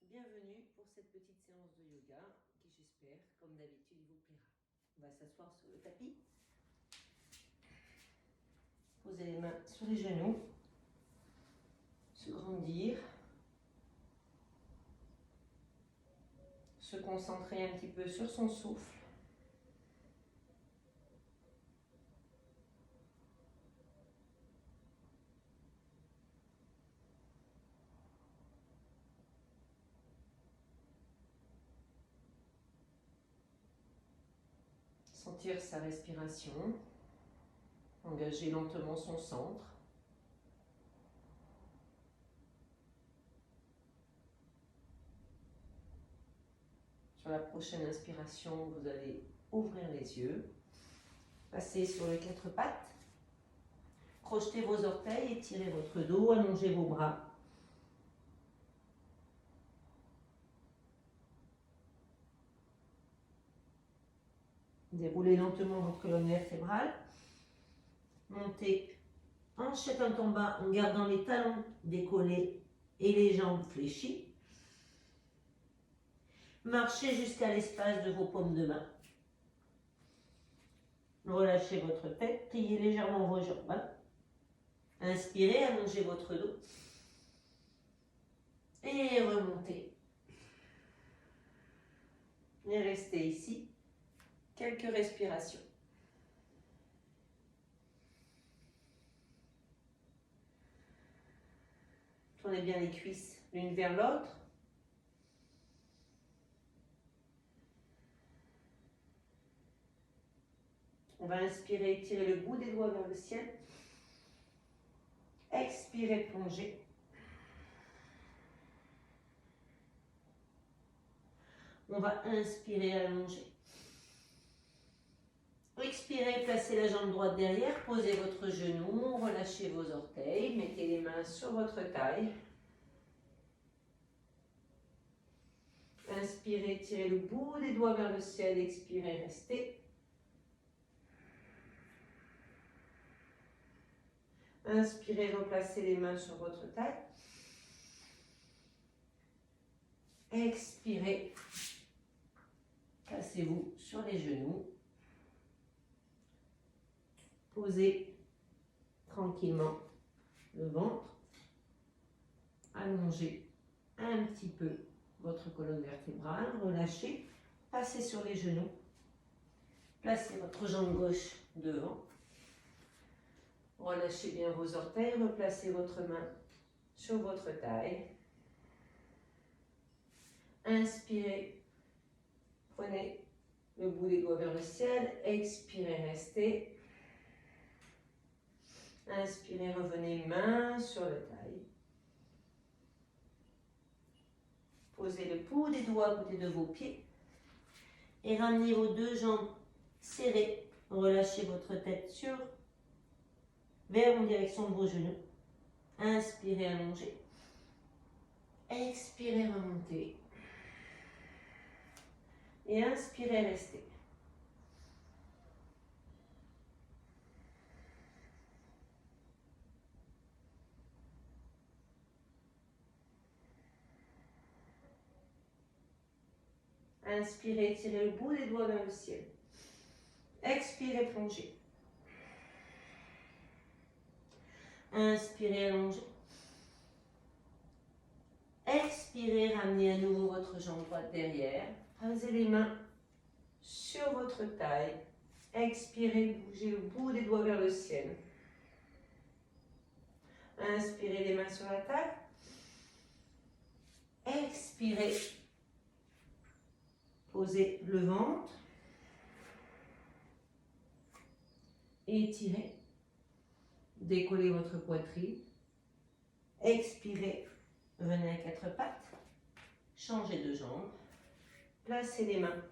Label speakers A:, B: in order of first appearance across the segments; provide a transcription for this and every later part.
A: Bienvenue pour cette petite séance de yoga qui, j'espère, comme d'habitude, vous plaira. On va s'asseoir sur le tapis. Poser les mains sur les genoux. Se grandir. Se concentrer un petit peu sur son souffle. Sentir sa respiration, engager lentement son centre. Sur la prochaine inspiration, vous allez ouvrir les yeux, passer sur les quatre pattes, crochetez vos orteils, étirez votre dos, allongez vos bras. Déroulez lentement votre colonne vertébrale. Montez hanche tête en bas en gardant les talons décollés et les jambes fléchies. Marchez jusqu'à l'espace de vos paumes de main. Relâchez votre tête, pliez légèrement vos jambes. Inspirez, allongez votre dos. Et remontez. Et restez ici. Quelques respirations. Tournez bien les cuisses l'une vers l'autre. On va inspirer, étirer le bout des doigts vers le ciel. Expirez, plongez. On va inspirer, allonger. Expirez, placez la jambe droite derrière, posez votre genou, relâchez vos orteils, mettez les mains sur votre taille. Inspirez, tirez le bout des doigts vers le ciel, expirez, restez. Inspirez, replacez les mains sur votre taille. Expirez, placez-vous sur les genoux. Posez tranquillement le ventre. Allongez un petit peu votre colonne vertébrale. Relâchez. Passez sur les genoux. Placez votre jambe gauche devant. Relâchez bien vos orteils. Replacez votre main sur votre taille. Inspirez. Prenez le bout des doigts vers le ciel. Expirez, restez. Inspirez, revenez main sur la taille. Posez le bout des doigts à côté de vos pieds. Et ramenez vos deux jambes serrées. Relâchez votre tête vers en direction de vos genoux. Inspirez, allongez. Expirez, remontez. Et inspirez, restez. Inspirez, tirez le bout des doigts vers le ciel. Expirez, plongez. Inspirez, allongez. Expirez, ramenez à nouveau votre jambe droite derrière. Posez les mains sur votre taille. Expirez, bougez le bout des doigts vers le ciel. Inspirez, les mains sur la taille. Expirez. Posez le ventre. Étirez. Décollez votre poitrine. Expirez. Venez à quatre pattes. Changez de jambe. Placez les mains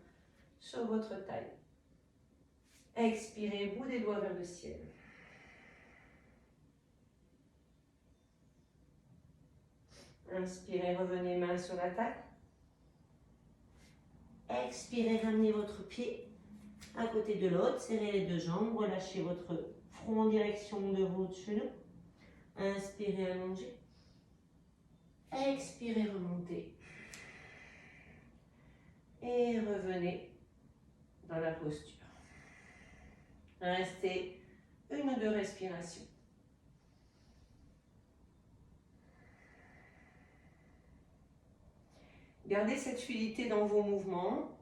A: sur votre taille. Expirez, bout des doigts vers le ciel. Inspirez, revenez main sur la taille. Expirez, ramenez votre pied à côté de l'autre, serrez les deux jambes, relâchez votre front en direction de votre genou. Inspirez, allongez. Expirez, remontez. Et revenez dans la posture. Restez 1 ou 2 respirations. Gardez cette fluidité dans vos mouvements.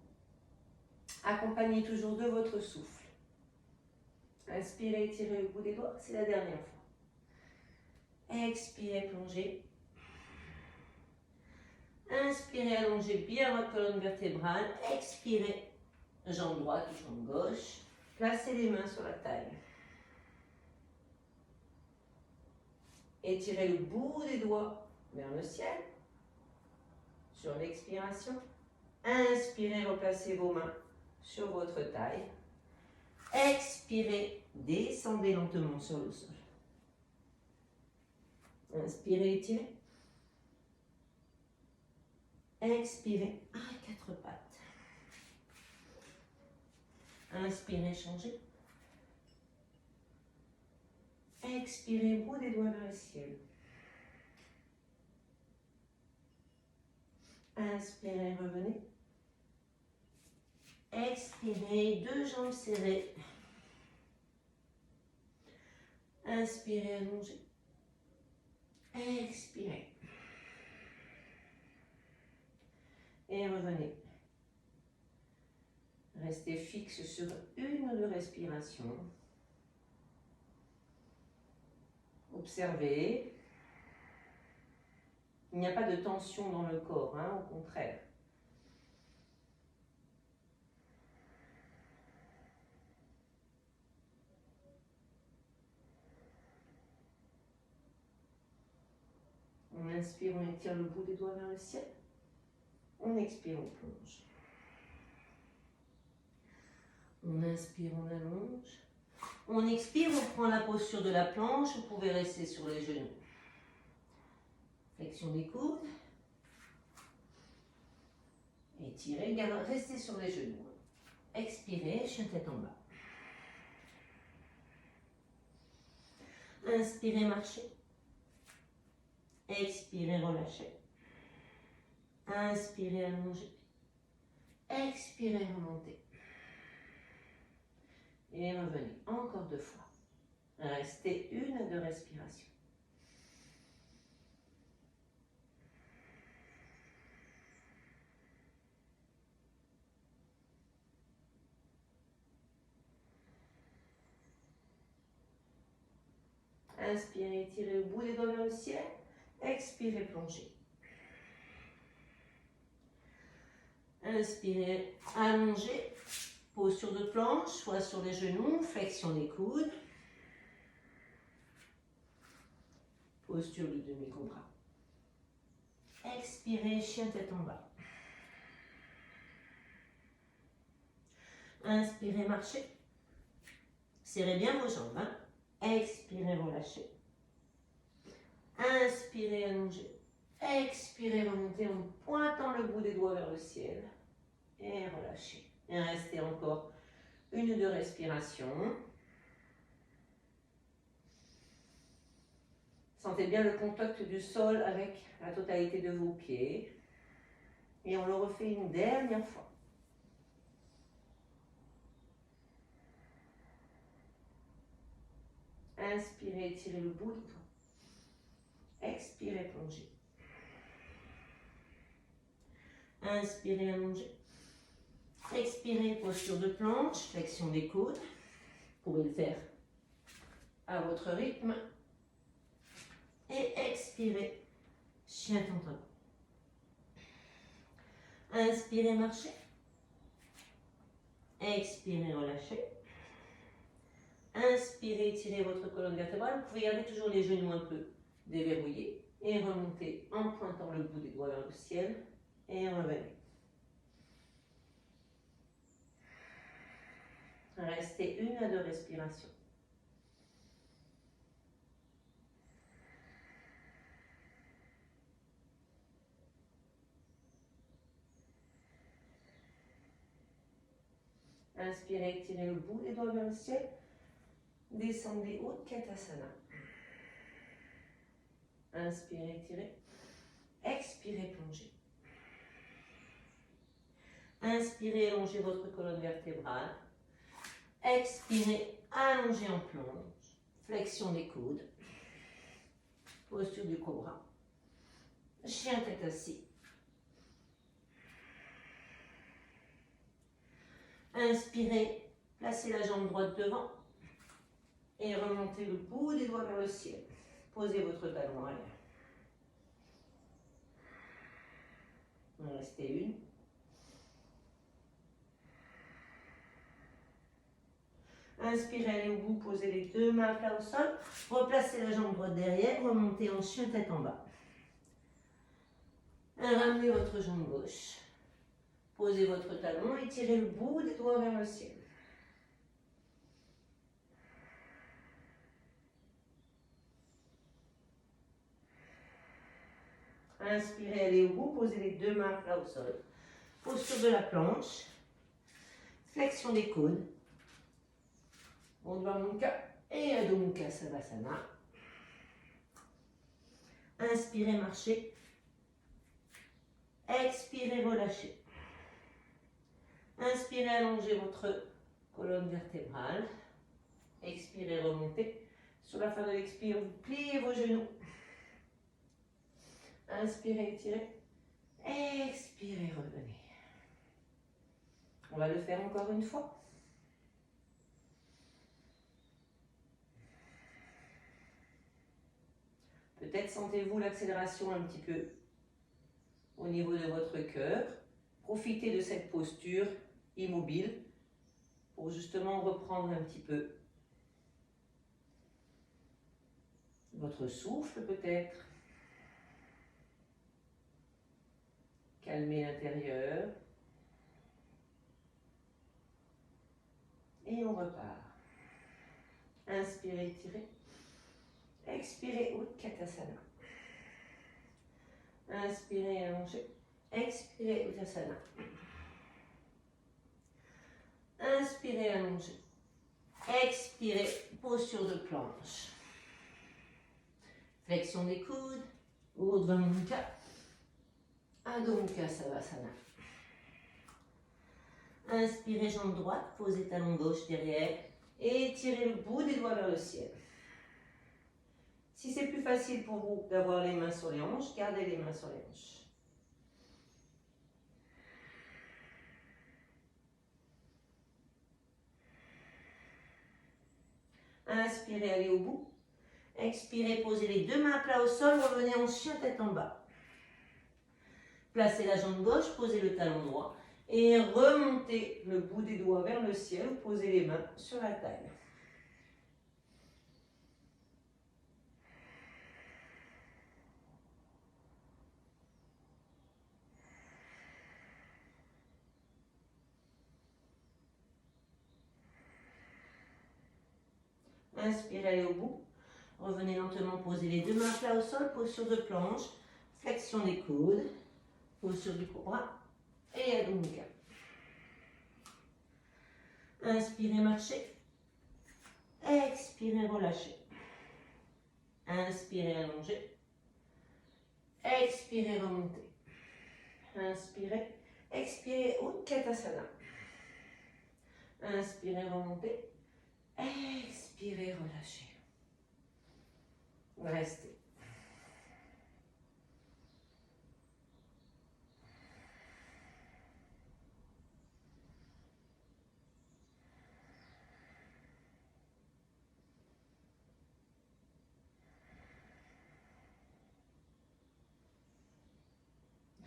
A: Accompagnez toujours de votre souffle. Inspirez, tirez le bout des doigts, c'est la dernière fois. Expirez, plongez. Inspirez, allongez bien votre colonne vertébrale. Expirez, jambe droite ou jambe gauche. Placez les mains sur la taille. Étirez le bout des doigts vers le ciel. Sur l'expiration, inspirez, replacez vos mains sur votre taille. Expirez, descendez lentement sur le sol. Inspirez, étirez. Expirez à 4 pattes. Inspirez, changez. Expirez, bout des doigts vers le ciel. Inspirez, revenez. Expirez, 2 jambes serrées. Inspirez, allongez. Expirez. Et revenez. Restez fixe sur 1 ou 2 respirations. Observez. Il n'y a pas de tension dans le corps, hein, au contraire. On inspire, on étire le bout des doigts vers le ciel. On expire, on plonge. On inspire, on allonge. On expire, on prend la posture de la planche. Vous pouvez rester sur les genoux. Flexion des coudes. Étirez, restez sur les genoux. Expirez, chien tête en bas. Inspirez, marchez. Expirez, relâchez. Inspirez, allongez. Expirez, remontez. Et revenez encore 2 fois. Restez 1 ou 2 respirations. Inspirez, tirez le bout des doigts vers le ciel. Expirez, plongez. Inspirez, allongez. Posture de planche, soit sur les genoux, flexion des coudes. Posture du demi-cobra. Expirez, chien tête en bas. Inspirez, marchez. Serrez bien vos jambes. Hein. Expirez, relâchez. Inspirez, allongez. Expirez, remontez en pointant le bout des doigts vers le ciel. Et relâchez. Et restez encore 1 ou 2 respirations. Sentez bien le contact du sol avec la totalité de vos pieds. Et on le refait une dernière fois. Inspirez, étirez le bout du doigt. Expirez, plongez. Inspirez, allongez. Expirez, posture de planche, flexion des coudes. Vous pouvez le faire à votre rythme. Et expirez, chien tête en bas. Inspirez, marchez. Expirez, relâchez. Inspirez, étirez votre colonne vertébrale. Vous pouvez garder toujours les genoux un peu déverrouillés. Et remontez en pointant le bout des doigts vers le ciel. Et revenez. Restez 1 à 2 respirations. Inspirez, étirez le bout des doigts vers le ciel. Descendez Utkatasana. Inspirez, étirez. Expirez, plongez. Inspirez, allongez votre colonne vertébrale. Expirez, allongez en plonge. Flexion des coudes. Posture du cobra. Chien tête assis. Inspirez, placez la jambe droite devant et remontez le bout des doigts vers le ciel. Posez votre talon arrière. Il en restait une. Inspirez, allez au bout, posez les deux mains à plat au sol. Replacez la jambe droite derrière, remontez en chien tête en bas. Ramenez votre jambe gauche. Posez votre talon et tirez le bout des doigts vers le ciel. Inspirez, allez au bout, posez les deux mains à plat au sol. Posture de la planche. Flexion des coudes. Urdhva Mukha et Adho Mukha Savasana. Inspirez, marchez. Expirez, relâchez. Inspirez, allongez votre colonne vertébrale. Expirez, remontez. Sur la fin de l'expire, vous pliez vos genoux. Inspirez, étirez. Expirez, revenez. On va le faire encore une fois. Peut-être sentez-vous l'accélération un petit peu au niveau de votre cœur. Profitez de cette posture immobile pour justement reprendre un petit peu votre souffle peut-être. Calmez l'intérieur. Et on repart. Inspirez, étirez. Expirez, Utkatasana. Inspirez, allongez. Expirez, Utkatasana. Inspirez, allongez. Expirez, posture de planche. Flexion des coudes. Urdhva Mukha. Adho Mukha Savasana. Inspirez, jambe droite, posez talon gauche derrière et tirez le bout des doigts vers le ciel. Si c'est plus facile pour vous d'avoir les mains sur les hanches, gardez les mains sur les hanches. Inspirez, allez au bout. Expirez, posez les deux mains à plat au sol, revenez en chien tête en bas. Placez la jambe gauche, posez le talon droit et remontez le bout des doigts vers le ciel, posez les mains sur la taille. Inspirez, allez au bout. Revenez lentement, posez les deux mains à plat au sol, posture de planche, flexion des coudes, posture du cobra et Adho Mukha. Inspirez, marchez. Expirez, relâchez. Inspirez, allongez. Expirez, remontez. Inspirez, expirez, Utkatasana. Inspirez, remontez. Expirez, relâchez. Restez.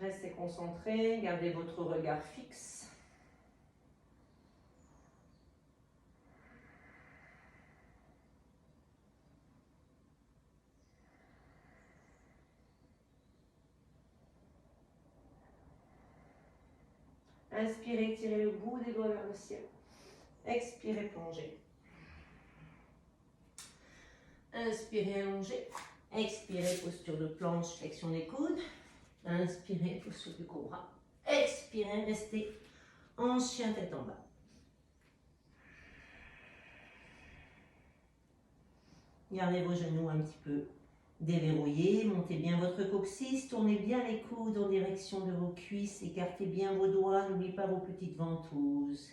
A: Restez concentré, gardez votre regard fixe. Inspirez, tirez le bout des doigts vers le ciel. Expirez, plongez. Inspirez, allongez. Expirez, posture de planche, flexion des coudes. Inspirez, posture du cobra. Expirez, restez en chien tête en bas. Gardez vos genoux un petit peu Déverrouillez, montez bien votre coccyx, tournez bien les coudes en direction de vos cuisses, écartez bien vos doigts, n'oubliez pas vos petites ventouses.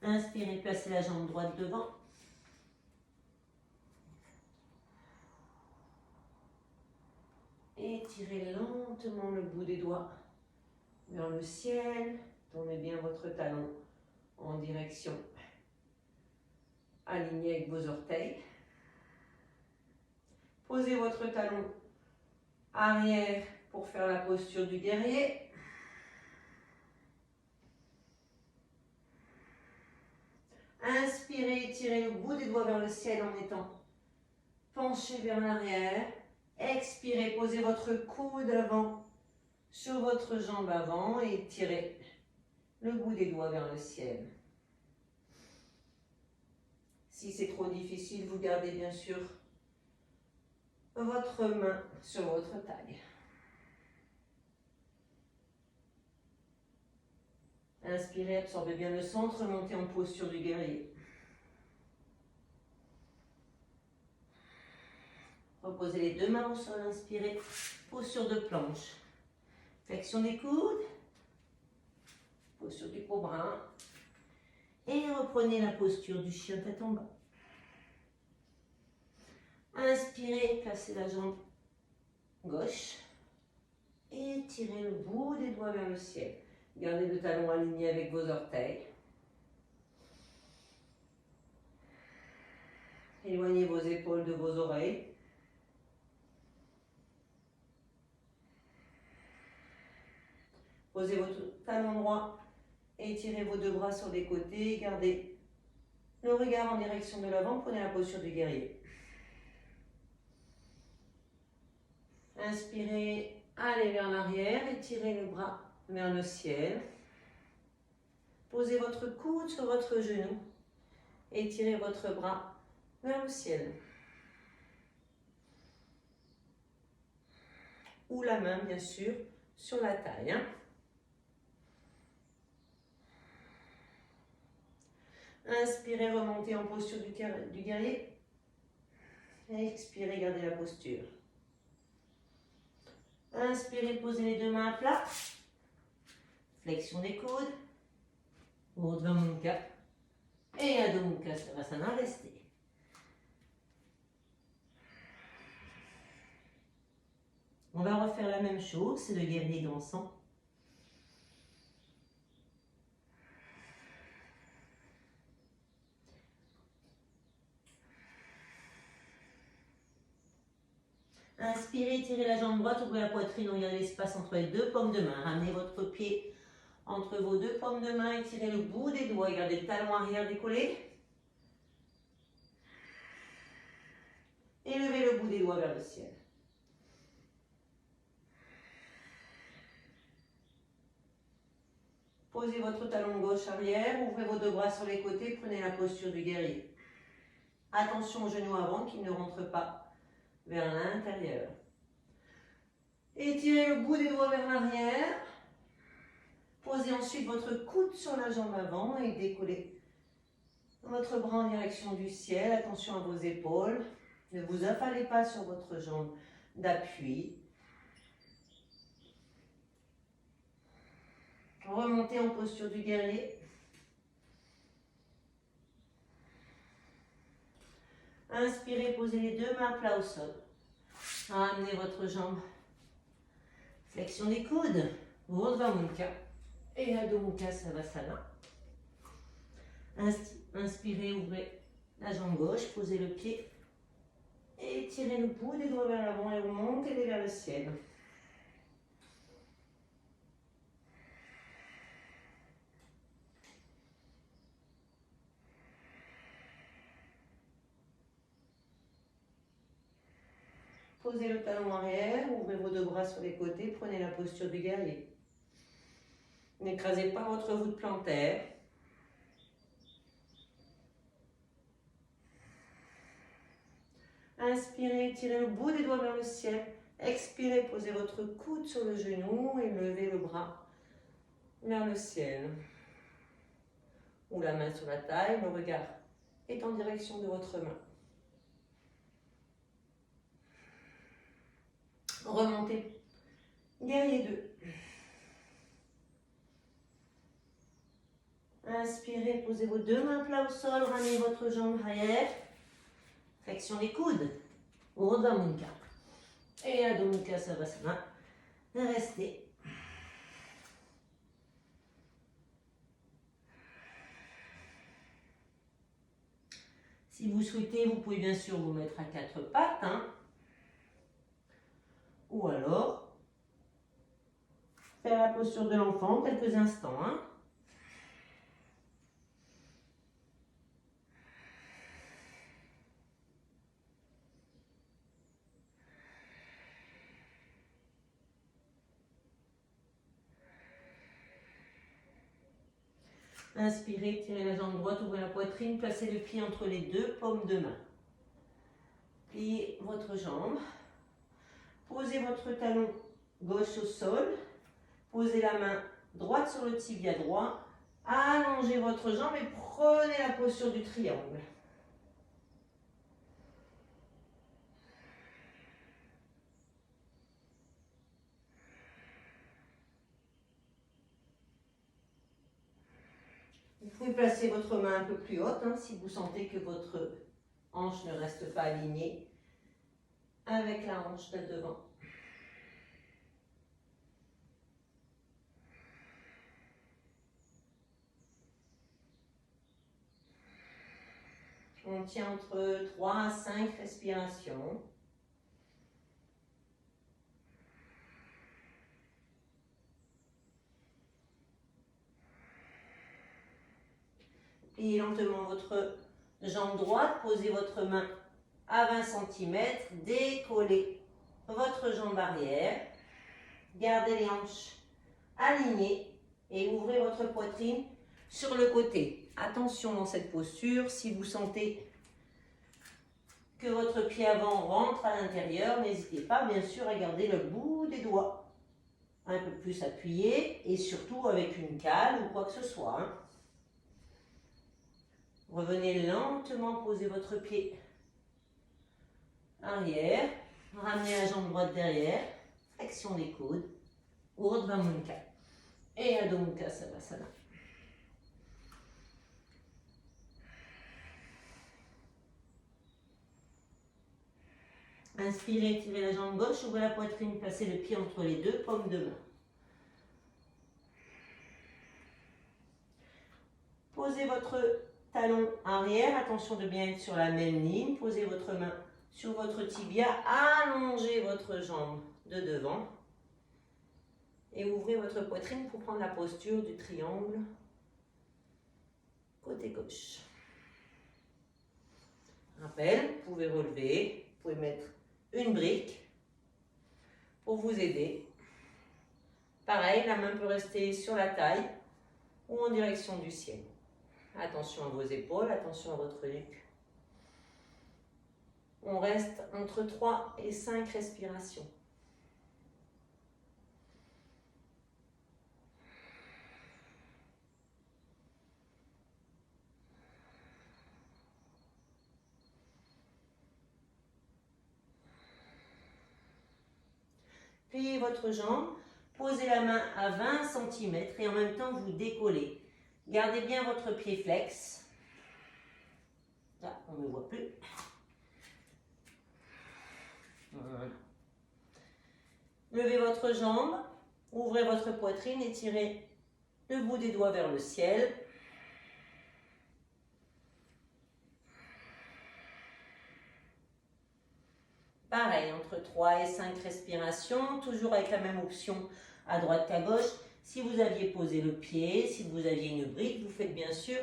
A: Inspirez, placez la jambe droite devant. Étirez lentement le bout des doigts vers le ciel. Tournez bien votre talon en direction alignée avec vos orteils. Posez votre talon arrière pour faire la posture du guerrier. Inspirez, étirez le bout des doigts vers le ciel en étant penché vers l'arrière. Expirez, posez votre coude avant sur votre jambe avant et étirez le bout des doigts vers le ciel. Si c'est trop difficile, vous gardez bien sûr votre main sur votre taille. Inspirez, absorbez bien le centre, montez en posture du guerrier. Reposez les deux mains au sol, inspirez, posture de planche. Flexion des coudes, posture du cobra. Et reprenez la posture du chien tête en bas. Inspirez, placez la jambe gauche. Et tirez le bout des doigts vers le ciel. Gardez le talon aligné avec vos orteils. Éloignez vos épaules de vos oreilles. Posez votre talon droit et étirez vos deux bras sur les côtés. Gardez le regard en direction de l'avant. Prenez la posture du guerrier. Inspirez, allez vers l'arrière, étirez le bras vers le ciel. Posez votre coude sur votre genou. Étirez votre bras vers le ciel. Ou la main, bien sûr, sur la taille. Inspirez, remontez en posture du guerrier. Expirez, gardez la posture. Inspirez, posez les deux mains à plat. Flexion des coudes. Urdhva Mukha. Et Adho Mukha Savasana, restez. On va refaire la même chose, c'est le guerrier dansant. Inspirez, étirez la jambe droite, ouvrez la poitrine, regardez l'espace entre les deux paumes de main. Ramenez votre pied entre vos deux paumes de main, étirez le bout des doigts, gardez le talon arrière décollé. Et levez le bout des doigts vers le ciel. Posez votre talon gauche arrière, ouvrez vos deux bras sur les côtés, prenez la posture du guerrier. Attention aux genoux avant qui ne rentrent pas vers l'intérieur. Étirez le bout des doigts vers l'arrière. Posez ensuite votre coude sur la jambe avant et décollez votre bras en direction du ciel. Attention à vos épaules. Ne vous affalez pas sur votre jambe d'appui. Remontez en posture du guerrier. Inspirez, posez les deux mains à plat au sol. Ramenez votre jambe. Flexion des coudes. Urdhva Mukha. Et Adho Mukha Savasana. Inspirez, ouvrez la jambe gauche, posez le pied. Et tirez le bout des doigts vers l'avant et remontez-les vers le ciel. Posez le talon arrière, ouvrez vos deux bras sur les côtés, prenez la posture du guerrier. N'écrasez pas votre voûte plantaire. Inspirez, tirez le bout des doigts vers le ciel. Expirez, posez votre coude sur le genou et levez le bras vers le ciel. Ou la main sur la taille, le regard est en direction de votre main. Remontez, guerrier 2. Inspirez, posez vos deux mains plats au sol, ramenez votre jambe arrière. Flexion des coudes. Urdhva Mukha. Et Adho Mukha Savasana. Restez. Si vous souhaitez, vous pouvez bien sûr vous mettre à quatre pattes. Ou alors, faire la posture de l'enfant quelques instants. Inspirez, tirez la jambe droite, ouvrez la poitrine, placez le pied entre les deux paumes de main. Pliez votre jambe. Posez votre talon gauche au sol. Posez la main droite sur le tibia droit. Allongez votre jambe et prenez la posture du triangle. Vous pouvez placer votre main un peu plus haute si vous sentez que votre hanche ne reste pas alignée avec la hanche de devant. On tient entre 3 à 5 respirations. Pliez lentement votre jambe droite, posez votre main à 20 cm, décollez votre jambe arrière, gardez les hanches alignées et ouvrez votre poitrine sur le côté. Attention dans cette posture, si vous sentez que votre pied avant rentre à l'intérieur, n'hésitez pas bien sûr à garder le bout des doigts un peu plus appuyé et surtout avec une cale ou quoi que ce soit. Revenez lentement poser votre pied arrière, ramenez la jambe droite derrière, flexion des coudes, Urdhva Mukha et Adho Mukha Savasana. Inspirez, tirez la jambe gauche, ouvrez la poitrine, placez le pied entre les deux paumes de main. Posez votre talon arrière, attention de bien être sur la même ligne. Posez votre main sur votre tibia, allongez votre jambe de devant et ouvrez votre poitrine pour prendre la posture du triangle côté gauche. Rappel, vous pouvez relever, vous pouvez mettre une brique pour vous aider. Pareil, la main peut rester sur la taille ou en direction du ciel. Attention à vos épaules, attention à votre nuque. On reste entre 3 et 5 respirations. Pliez votre jambe, posez la main à 20 cm et en même temps vous décollez. Gardez bien votre pied flex. Là, on ne me voit plus. Voilà. Levez votre jambe, ouvrez votre poitrine et tirez le bout des doigts vers le ciel. Pareil, entre 3 et 5 respirations, toujours avec la même option à droite qu'à gauche. Si vous aviez posé le pied, si vous aviez une brique, vous faites bien sûr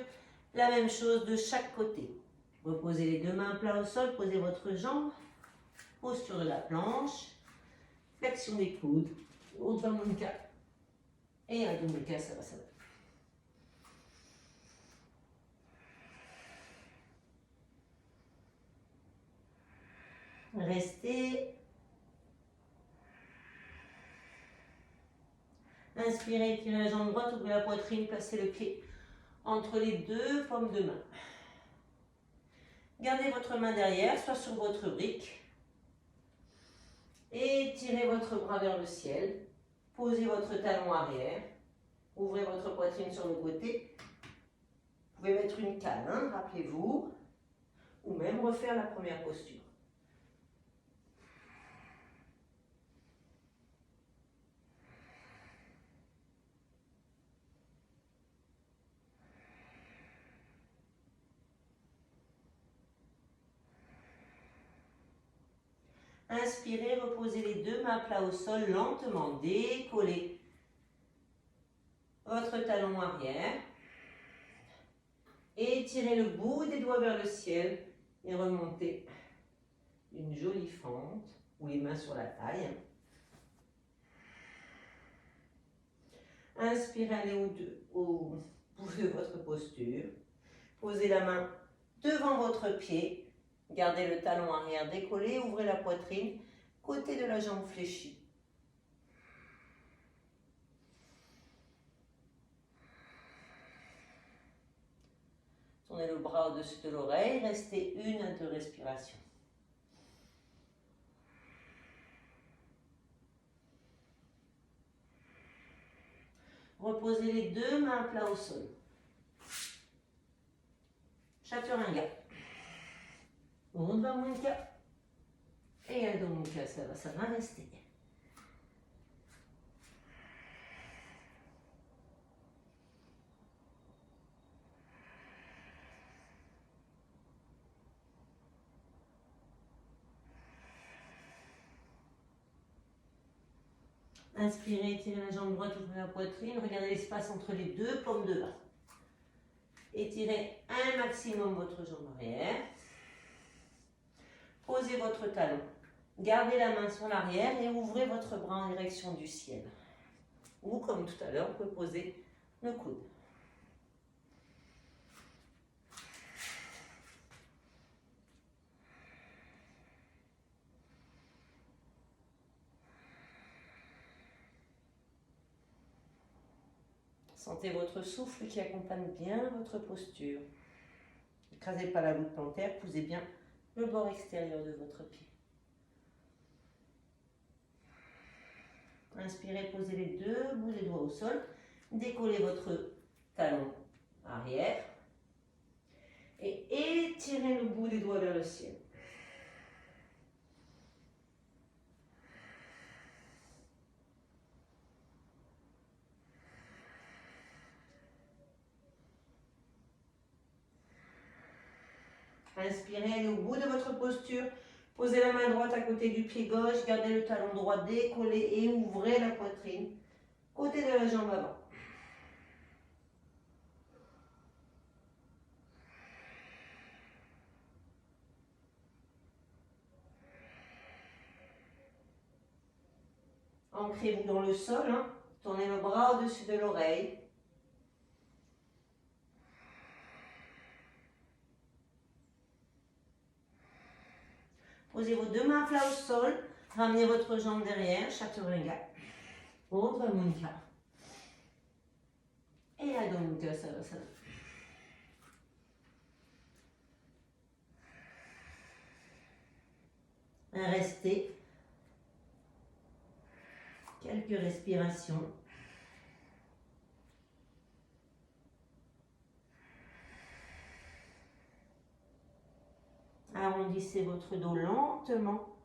A: la même chose de chaque côté. Reposez les deux mains plats au sol, posez votre jambe, posture de la planche, flexion des coudes, Urdhva Mukha et Adho Mukha Savasana. Restez. Inspirez, étirez la jambe droite, ouvrez la poitrine, placez le pied entre les deux paumes de main. Gardez votre main derrière, soit sur votre brique. Et tirez votre bras vers le ciel. Posez votre talon arrière. Ouvrez votre poitrine sur le côté. Vous pouvez mettre une canne, hein, rappelez-vous. Ou même refaire la première posture. Inspirez, reposez les deux mains à plat au sol, lentement. Décollez votre talon arrière. Étirez le bout des doigts vers le ciel et remontez une jolie fente ou les mains sur la taille. Inspirez, allez au bout de votre posture. Posez la main devant votre pied. Gardez le talon arrière décollé, ouvrez la poitrine, côté de la jambe fléchie. Tournez le bras au-dessus de l'oreille, restez 1 à 2 respirations. Reposez les deux mains à plat au sol. Chaturanga. Urdhva Mukha. Et Adho Mukha Savasana, restez. Inspirez, étirez la jambe droite, ouvrez la poitrine, regardez l'espace entre les deux paumes de main. Étirez un maximum votre jambe arrière. Posez votre talon. Gardez la main sur l'arrière et ouvrez votre bras en direction du ciel. Ou comme tout à l'heure, vous pouvez poser le coude. Sentez votre souffle qui accompagne bien votre posture. N'écrasez pas la voûte plantaire, posez bien le bord extérieur de votre pied. Inspirez, posez les deux bouts des doigts au sol. Décollez votre talon arrière. Et étirez le bout des doigts vers le ciel. Inspirez, allez au bout de votre posture. Posez la main droite à côté du pied gauche. Gardez le talon droit décollé et ouvrez la poitrine. Côté de la jambe avant. Ancrez-vous dans le sol. Hein. Tournez le bras au-dessus de l'oreille. Posez vos deux mains plat au sol. Ramenez votre jambe derrière. Chaturanga. Urdhva Mukha. Et Adho Mukha Savasana. Restez quelques respirations. Arrondissez votre dos lentement.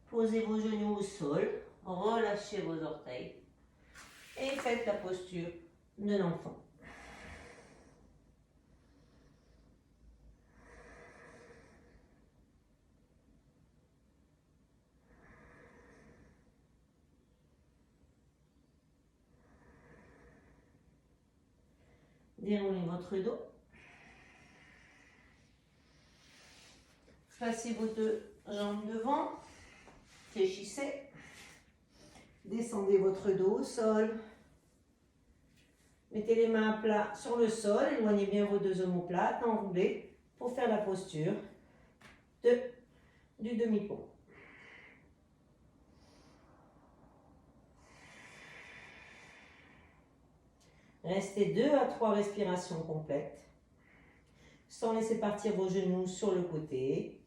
A: Posez vos genoux au sol. Relâchez vos orteils. Et faites la posture de l'enfant. Déroulez votre dos. Placez vos deux jambes devant. Fléchissez. Descendez votre dos au sol. Mettez les mains à plat sur le sol. Éloignez bien vos deux omoplates. Enroulez pour faire la posture du demi-pont. Restez 2 à 3 respirations complètes, sans laisser partir vos genoux sur le côté.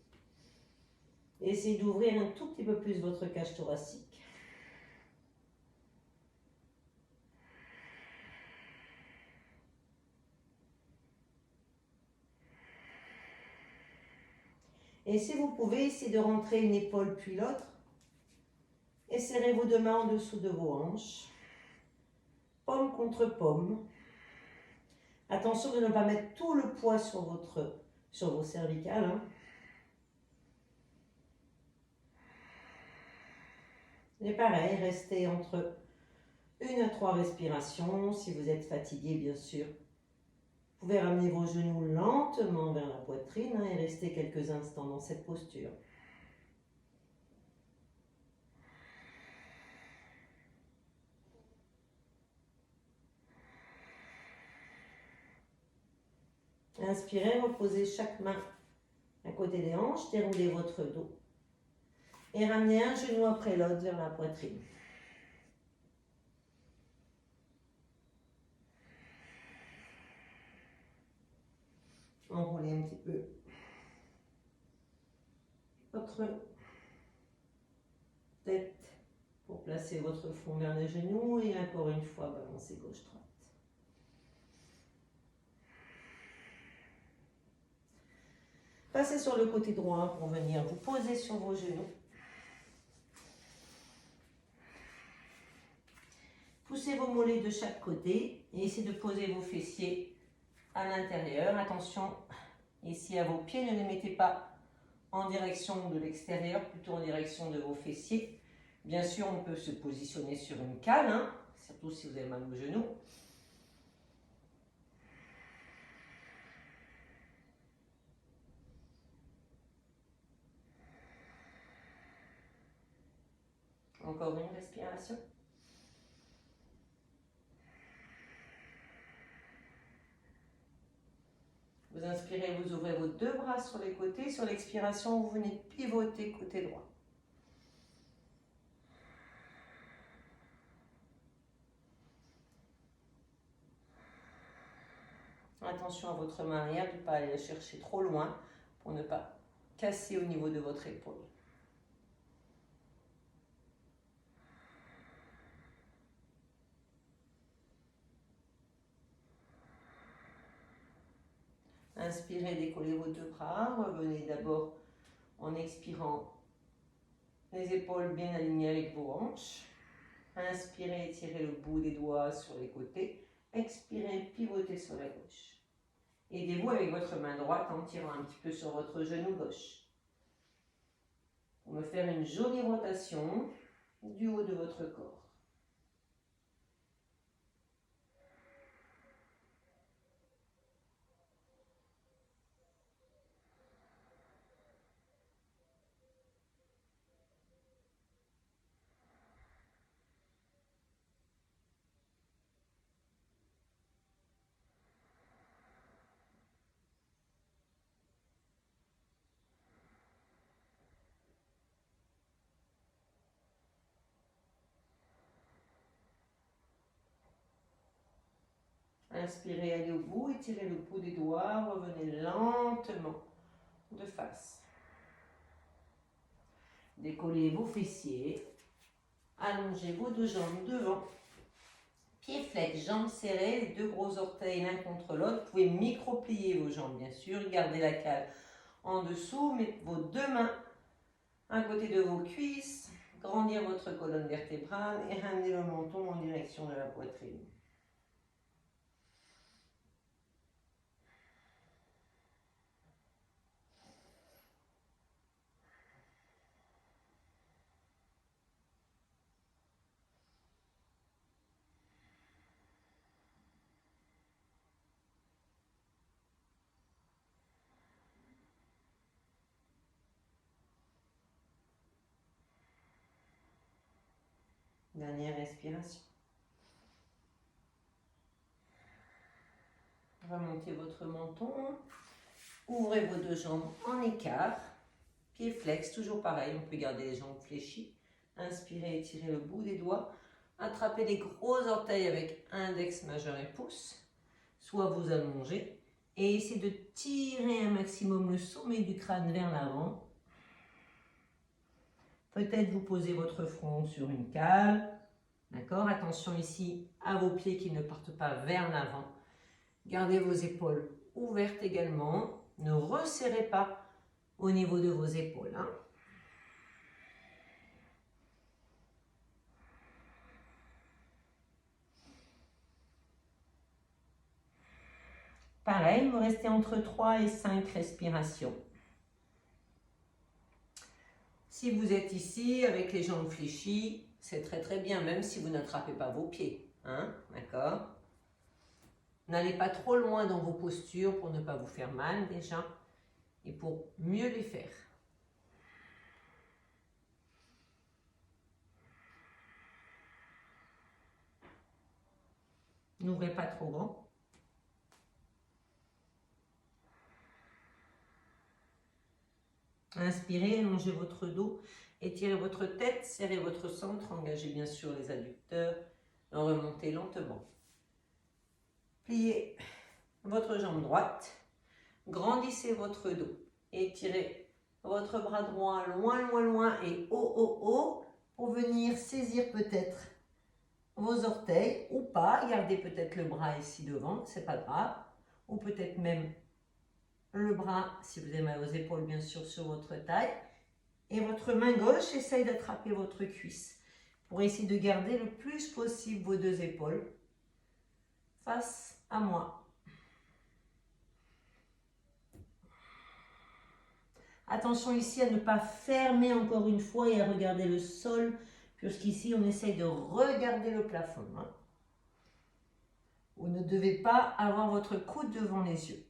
A: Essayez d'ouvrir un tout petit peu plus votre cage thoracique. Et si vous pouvez, essayez de rentrer une épaule puis l'autre. Et serrez vos deux mains en dessous de vos hanches. Paume contre paume. Attention de ne pas mettre tout le poids sur vos cervicales. Hein. Et pareil, restez entre 1 à 3 respirations. Si vous êtes fatigué, bien sûr, vous pouvez ramener vos genoux lentement vers la poitrine hein, et rester quelques instants dans cette posture. Inspirez, reposez chaque main à côté des hanches, déroulez votre dos et ramenez un genou après l'autre vers la poitrine. Enroulez un petit peu votre tête pour placer votre front vers les genoux et encore une fois balancez gauche-droite. Passez sur le côté droit pour venir vous poser sur vos genoux. Poussez vos mollets de chaque côté et essayez de poser vos fessiers à l'intérieur. Attention ici à vos pieds, ne les mettez pas en direction de l'extérieur, plutôt en direction de vos fessiers. Bien sûr, on peut se positionner sur une cale, hein, surtout si vous avez mal aux genoux. Encore une respiration. Vous inspirez, vous ouvrez vos deux bras sur les côtés. Sur l'expiration, vous venez pivoter côté droit. Attention à votre main arrière, de ne pas aller la chercher trop loin pour ne pas casser au niveau de votre épaule. Inspirez, décollez vos deux bras. Revenez d'abord en expirant les épaules bien alignées avec vos hanches. Inspirez, étirez le bout des doigts sur les côtés. Expirez, pivotez sur la gauche. Aidez-vous avec votre main droite en tirant un petit peu sur votre genou gauche. Pour me faire une jolie rotation du haut de votre corps. Inspirez, allez au bout, étirez le bout des doigts, revenez lentement de face. Décollez vos fessiers, allongez vos deux jambes devant, pieds flex, jambes serrées, les deux gros orteils l'un contre l'autre. Vous pouvez micro-plier vos jambes bien sûr, gardez la cale en dessous, mettez vos deux mains à côté de vos cuisses, grandir votre colonne vertébrale et ramener le menton en direction de la poitrine. Dernière respiration. Remontez votre menton. Ouvrez vos deux jambes en écart. Pieds flex, toujours pareil, on peut garder les jambes fléchies. Inspirez, étirez le bout des doigts. Attrapez les gros orteils avec index majeur et pouce. Soit vous allongez et essayez de tirer un maximum le sommet du crâne vers l'avant. Peut-être vous posez votre front sur une cale. D'accord? Attention ici à vos pieds qui ne partent pas vers l'avant. Gardez vos épaules ouvertes également. Ne resserrez pas au niveau de vos épaules. Hein. Pareil, vous restez entre 3 et 5 respirations. Si vous êtes ici avec les jambes fléchies, c'est très bien, même si vous n'attrapez pas vos pieds. Hein? D'accord? N'allez pas trop loin dans vos postures pour ne pas vous faire mal déjà et pour mieux les faire. N'ouvrez pas trop grand. Inspirez, allongez votre dos, étirez votre tête, serrez votre centre, engagez bien sûr les adducteurs, remontez lentement. Pliez votre jambe droite, grandissez votre dos, étirez votre bras droit loin et haut pour venir saisir peut-être vos orteils ou pas, gardez peut-être le bras ici devant, c'est pas grave, ou peut-être même le bras, si vous avez mal aux épaules, bien sûr, sur votre taille. Et votre main gauche, essaye d'attraper votre cuisse pour essayer de garder le plus possible vos deux épaules face à moi. Attention ici à ne pas fermer encore une fois et à regarder le sol, puisqu'ici on essaye de regarder le plafond. Hein. Vous ne devez pas avoir votre coude devant les yeux.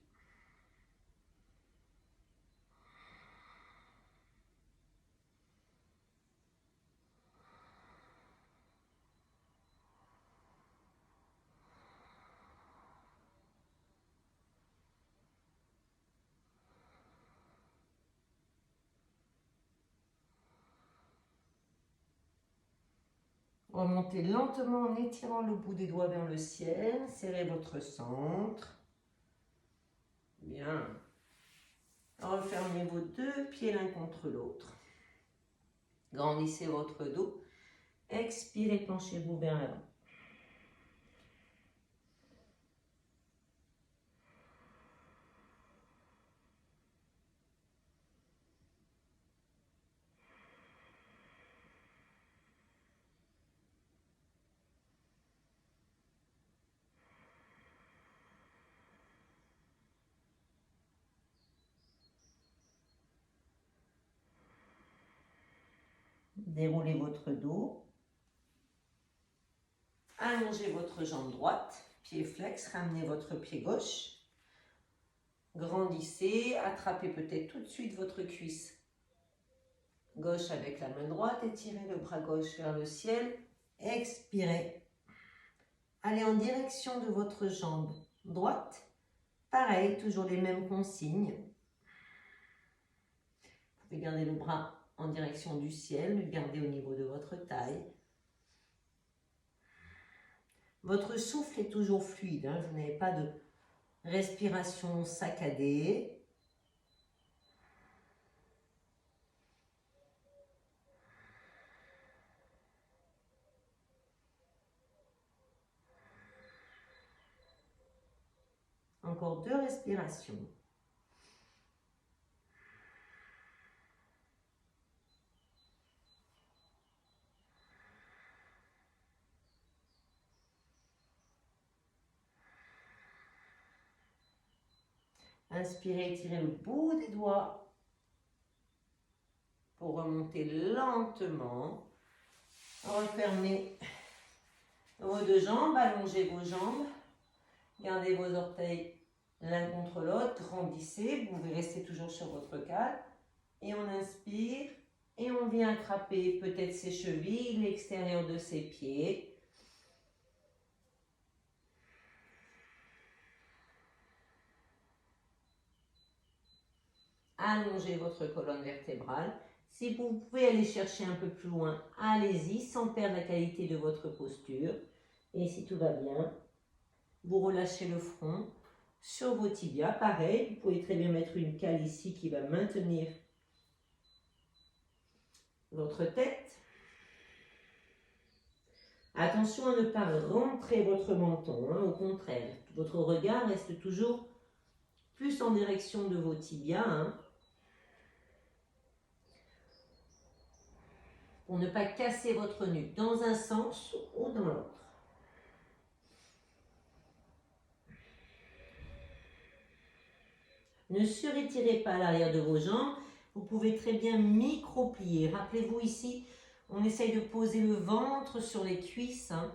A: Remontez lentement en étirant le bout des doigts vers le ciel. Serrez votre centre. Bien. Refermez vos deux pieds l'un contre l'autre. Grandissez votre dos. Expirez, penchez-vous vers l'avant. Déroulez votre dos. Allongez votre jambe droite. Pied flex, ramenez votre pied gauche. Grandissez, attrapez peut-être tout de suite votre cuisse gauche avec la main droite. Étirez le bras gauche vers le ciel. Expirez. Allez en direction de votre jambe droite. Pareil, toujours les mêmes consignes. Vous pouvez garder le bras en direction du ciel, le garder au niveau de votre taille. Votre souffle est toujours fluide, hein, vous n'avez pas de respiration saccadée. Encore 2 respirations. Inspirez, étirez le bout des doigts pour remonter lentement. Refermez vos deux jambes, allongez vos jambes. Gardez vos orteils l'un contre l'autre, grandissez. Vous pouvez rester toujours sur votre cale. Et on inspire et on vient attraper peut-être ses chevilles, l'extérieur de ses pieds. Allongez votre colonne vertébrale. Si vous pouvez aller chercher un peu plus loin, allez-y sans perdre la qualité de votre posture. Et si tout va bien, vous relâchez le front sur vos tibias. Pareil, vous pouvez très bien mettre une cale ici qui va maintenir votre tête. Attention à ne pas rentrer votre menton, hein, au contraire. Votre regard reste toujours plus en direction de vos tibias, hein, pour ne pas casser votre nuque dans un sens ou dans l'autre. Ne surétirez pas l'arrière de vos jambes. Vous pouvez très bien micro-plier. Rappelez-vous ici, on essaye de poser le ventre sur les cuisses, hein.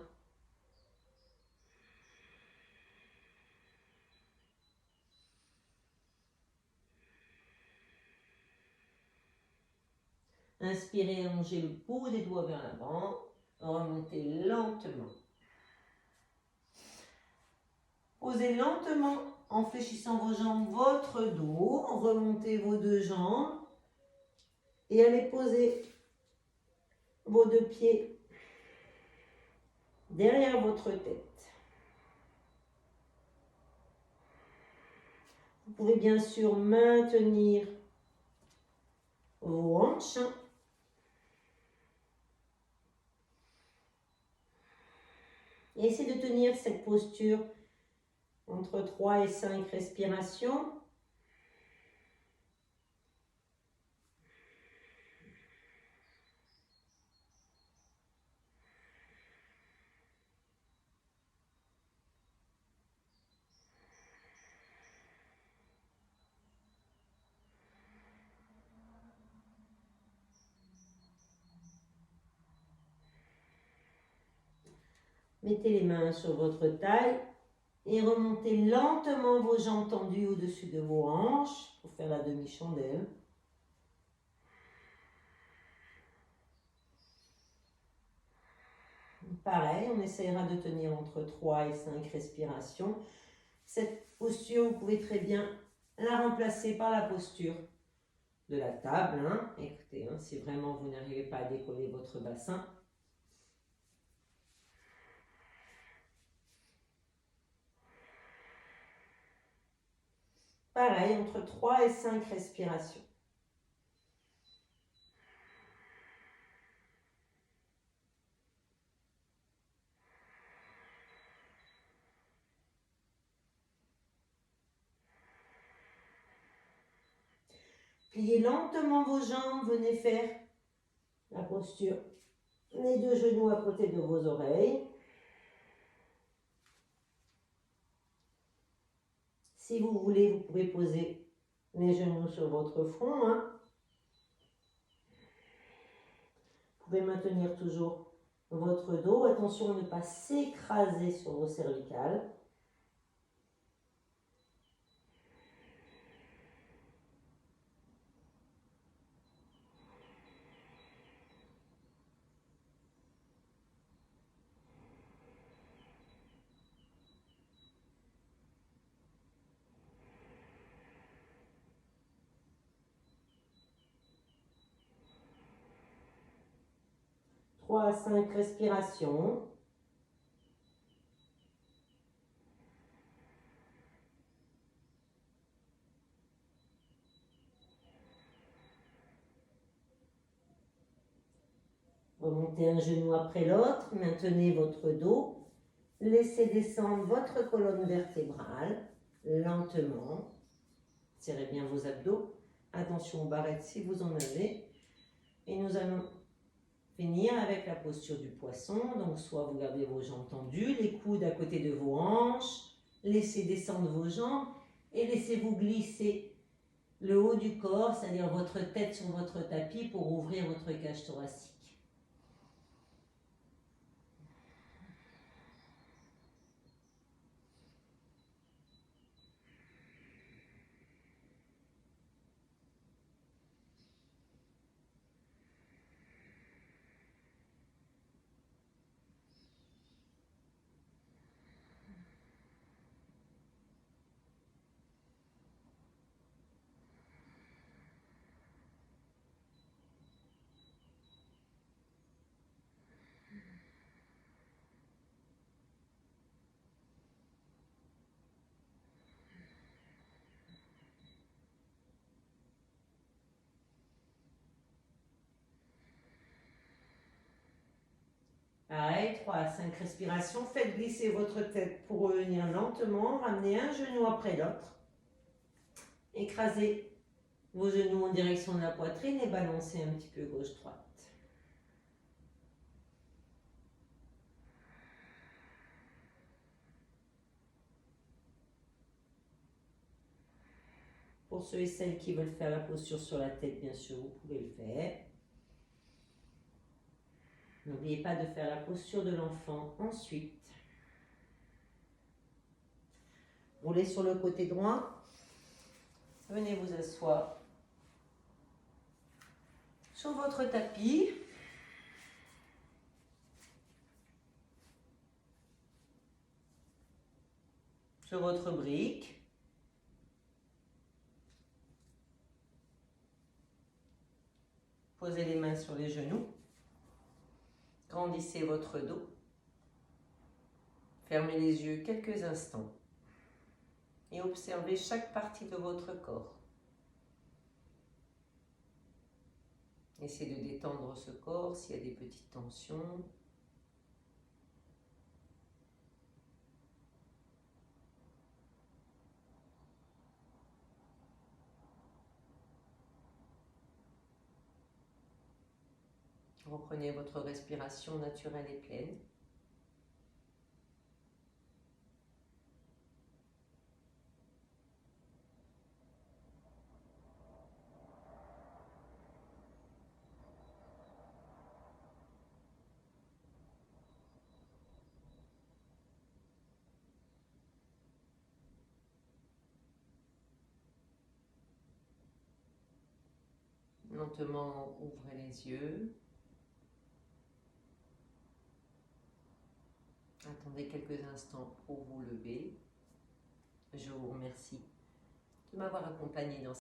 A: Inspirez, allongez le bout des doigts vers l'avant. Remontez lentement. Posez lentement en fléchissant vos jambes, votre dos. Remontez vos deux jambes. Et allez poser vos deux pieds derrière votre tête. Vous pouvez bien sûr maintenir vos hanches. Et essayez de tenir cette posture entre 3 et 5 respirations. Mettez les mains sur votre taille et remontez lentement vos jambes tendues au-dessus de vos hanches pour faire la demi-chandelle. Pareil, on essaiera de tenir entre 3 et 5 respirations. Cette posture, vous pouvez très bien la remplacer par la posture de la table, hein. Écoutez, hein, si vraiment vous n'arrivez pas à décoller votre bassin, pareil, entre 3 et 5 respirations. Pliez lentement vos jambes, venez faire la posture. Les deux genoux à côté de vos oreilles. Si vous voulez, vous pouvez poser les genoux sur votre front, hein. Vous pouvez maintenir toujours votre dos. Attention à ne pas s'écraser sur vos cervicales. Trois à 5 respirations. Remontez un genou après l'autre, maintenez votre dos. Laissez descendre votre colonne vertébrale lentement. Tirez bien vos abdos. Attention aux barrettes si vous en avez. Et nous allons finir avec la posture du poisson. Donc soit vous gardez vos jambes tendues, les coudes à côté de vos hanches. Laissez descendre vos jambes et laissez-vous glisser le haut du corps, c'est-à-dire votre tête sur votre tapis pour ouvrir votre cage thoracique. Pareil, 3 à 5 respirations. Faites glisser votre tête pour revenir lentement. Ramenez un genou après l'autre. Écrasez vos genoux en direction de la poitrine et balancez un petit peu gauche-droite. Pour ceux et celles qui veulent faire la posture sur la tête, bien sûr, vous pouvez le faire. N'oubliez pas de faire la posture de l'enfant ensuite. Roulez sur le côté droit. Venez vous asseoir sur votre tapis. Sur votre brique. Posez les mains sur les genoux. Grandissez votre dos. Fermez les yeux quelques instants. Et observez chaque partie de votre corps. Essayez de détendre ce corps s'il y a des petites tensions. Reprenez votre respiration naturelle et pleine. Lentement, ouvrez les yeux. Attendez quelques instants pour vous lever. Je vous remercie de m'avoir accompagné dans